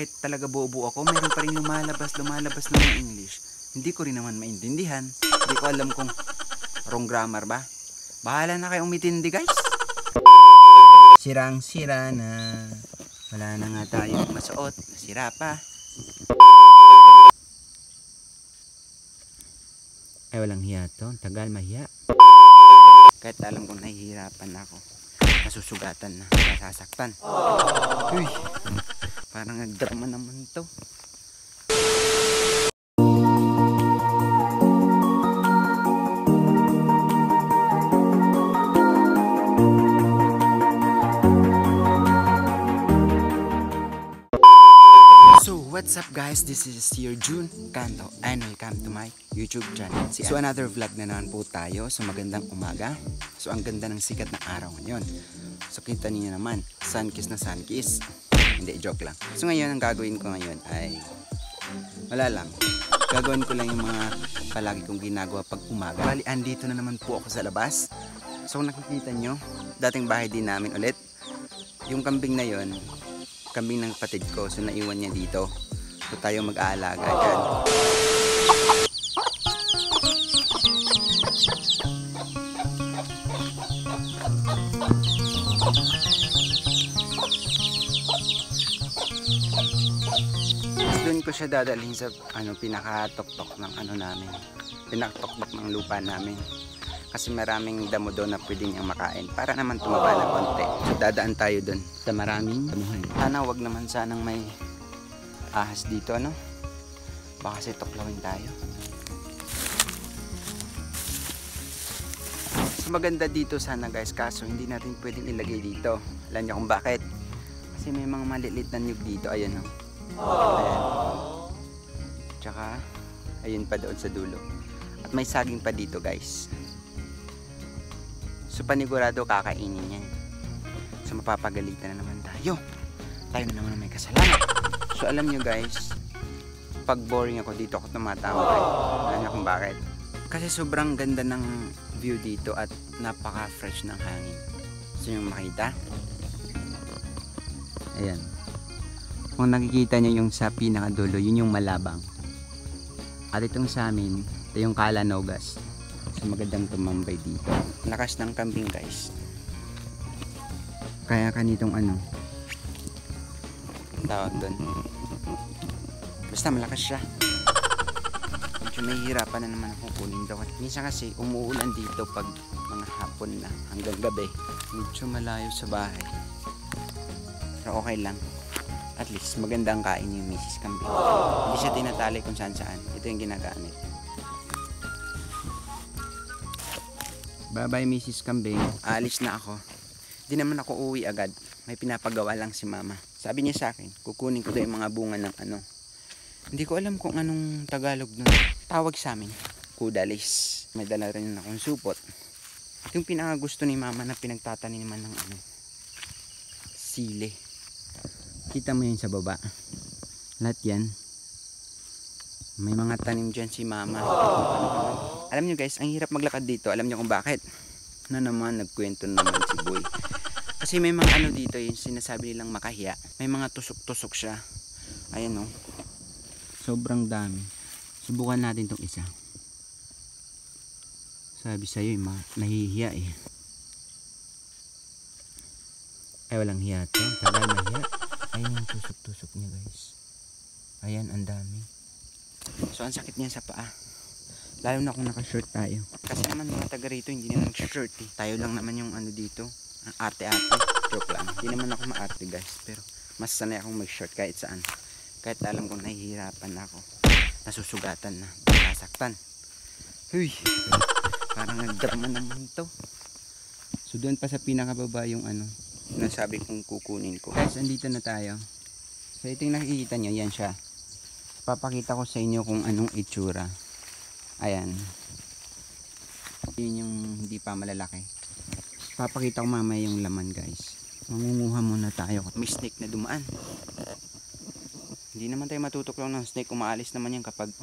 kahit talaga bobo ako, meron pa rin lumalabas ng mga English. Hindi ko rin naman maintindihan. Hindi ko alam kung wrong grammar ba. Bahala na kayong mitindi guys. Sirang-sira na. Wala na nga tayong masuot. Nasira pa. Ay walang hiya to. Tagal mahiya. Kahit alam kong nahihirapan ako. Nasusugatan na. Nasasaktan. Uy. Parang nagdrama naman to. What's up guys, this is your June Canto and welcome to my YouTube channel. So another vlog na naman po tayo. So magandang umaga. So ang ganda ng sikat ng araw ngayon. So kita niyo naman, sun kiss na sun kiss. Hindi, joke lang. So ngayon ang gagawin ko ngayon ay wala lang. Gagawin ko lang yung mga palagi kong ginagawa pag umaga. Bali, andito na naman po ako sa labas. So kung nakikita nyo, dating bahay din namin ulit. Yung kambing na yon, kambing ng kapatid ko, so naiwan niya dito. So tayo mag-aalaga dyan. Doon ko siya dadalhin sa pinaka-tok-tok ng namin. Pinaka-tok-tok ng lupa namin. Kasi maraming damo doon na pwede niyang makain. Para naman tumaba na konti. So dadaan tayo doon sa maraming damuhan. Sana wag naman sanang may ahas dito, ano? Baka kasi tuklawin tayo. So maganda dito sana guys, kaso hindi natin pwedeng ilagay dito. Alam niyo kung bakit? Kasi may mga maliliit na niyog dito. Ayan, oh. Ayan. Tsaka ayun pa doon sa dulo. At may saging pa dito guys. So panigurado kakainin yan. So mapapagalitan na naman tayo. Tayo na naman may kasalanan. So alam nyo guys, pag boring ako dito ako tumatambay. Alam nyo kung bakit? Kasi sobrang ganda ng view dito at napaka fresh ng hangin. So yung makita, ayan. Kung nakikita nyo yung sa pinakadulo, yun yung Malabang. At itong sa amin, ito yung Calanogas. So magandang tumambay dito. Lakas ng kambing guys. Kaya kanitong tawag doon, basta malakas siya. Medyo mahihirapan na naman ako kunin daw. Minsan kasi umuulan dito pag mga hapon na hanggang gabi. Medyo malayo sa bahay, pero okay lang. At least magandang kain yung Mrs. Kambing. Hindi siya tinatali kung saan saan. Ito yung ginagamit. Bye bye Mrs. Kambing. Aalis na ako. Di naman ako uuwi agad. May pinapagawa lang si mama. Sabi niya sa akin, kukunin ko daw yung mga bunga ng hindi ko alam kung anong Tagalog nun. Tawag sa amin, kudalis. May dala rin akong supot. Yung pinakagusto ni mama na pinagtataniman ng sili. Kita mo yun sa baba. Lahat yan. May mga tanim dyan si mama. Alam nyo guys, ang hirap maglakad dito. Alam nyo kung bakit? Na naman, nagkwento naman si Boy. Kasi may mga dito, yung sinasabi nilang makahiya. May mga tusok-tusok siya. Ayan, oh. Sobrang dami. Subukan natin tong isa. Sabi sa'yo, nahihiya eh. Ay, walang hiya to. Tagal mahiya. Ayan yung tusok-tusok niya guys. Ayan, ang dami. So, ang sakit niya sa paa. Lalo na kung naka-shirt tayo. Kasi naman mga taga rito, hindi naman nag-shirt eh. Tayo lang naman yung dito. Ang arte-arte. Joke lang. Hindi naman ako ma-arte guys. Pero mas sanay akong mag-shirt kahit saan. Kahit alam kong nahihirapan ako. Nasusugatan na. Nasaktan. Huy. Parang nagdrama naman to. So doon pa sa pinakababa yung nasabi kong kukunin ko. Guys, andito na tayo. So ito yung nakikita nyo. Yan siya. Papakita ko sa inyo kung anong itsura. Ayan. Yun yung hindi pa malalaki. Papakita ko mamaya yung laman guys. Mangunguha muna tayo. May snake na dumaan. Hindi naman tayo matutuklaw ng snake. Umaalis naman yan kapag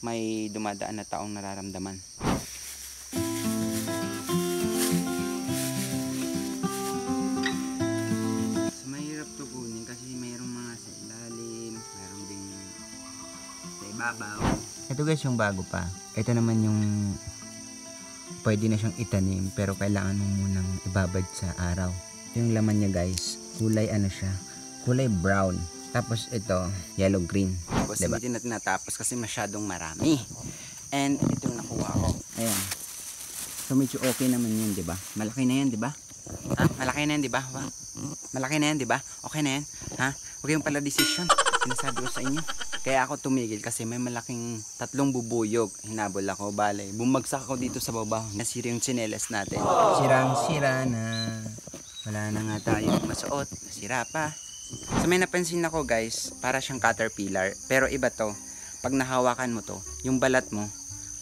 may dumadaan na taong nararamdaman. So mahirap to kunin kasi mayroong mga sa ilalim. Babaw. Ito guys yung bago pa. Ito naman yung pwede na siyang itanim pero kailangan mo munang ibabad sa araw. Ito yung laman niya guys. Kulay ano siya? Kulay brown. Tapos ito, yellow green. Tapos diba? Hindi na tinatapos kasi masyadong marami. And ito yung nakuha ko. Ayan. So medyo okay naman yun, di ba? Malaki na yan, di ba? Ha? Malaki na yan, di ba? Malaki na yan, di ba? Okay na yan? Ha? Huwag yung pala decision. Sinasabi ko sa inyo. Kaya ako tumigil kasi may malaking 3 bubuyog. Hinabol ako, bale. Bumagsak ako dito sa baba. Nasira yung tsinelas natin. Sirang-sira na. Wala na nga tayong masuot. Nasira pa. So may napansin ako guys, para siyang caterpillar. Pero iba to. Pag nahawakan mo to, yung balat mo,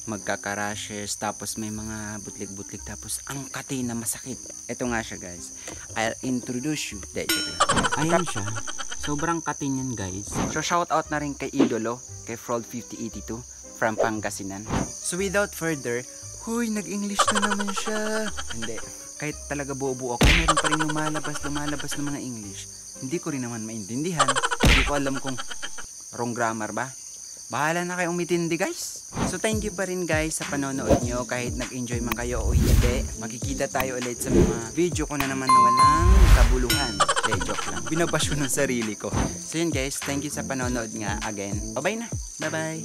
magkakarashes, tapos may mga butlik-butlik, tapos ang kati na masakit. Ito nga siya guys. I'll introduce you. Ayan siya. Sobrang kati niyan guys. So shout out na rin kay Idolo, kay Fraud5082 from Pangasinan. So without further, huy, nag-English na naman siya. Hindi. Kahit talaga bobo ako, meron pa rin lumalabas ng mga English. Hindi ko rin naman maintindihan. Hindi ko alam kung wrong grammar ba. Bahala na kayo umitindi guys. So thank you pa rin guys sa panonood nyo. Kahit nag-enjoy man kayo o hindi, makikita tayo ulit sa mga video ko na naman na walang kabuluhan. Joke lang. Binabash ko ng sarili ko. So yun guys, thank you sa panonood nga again. Bye bye na. Bye bye.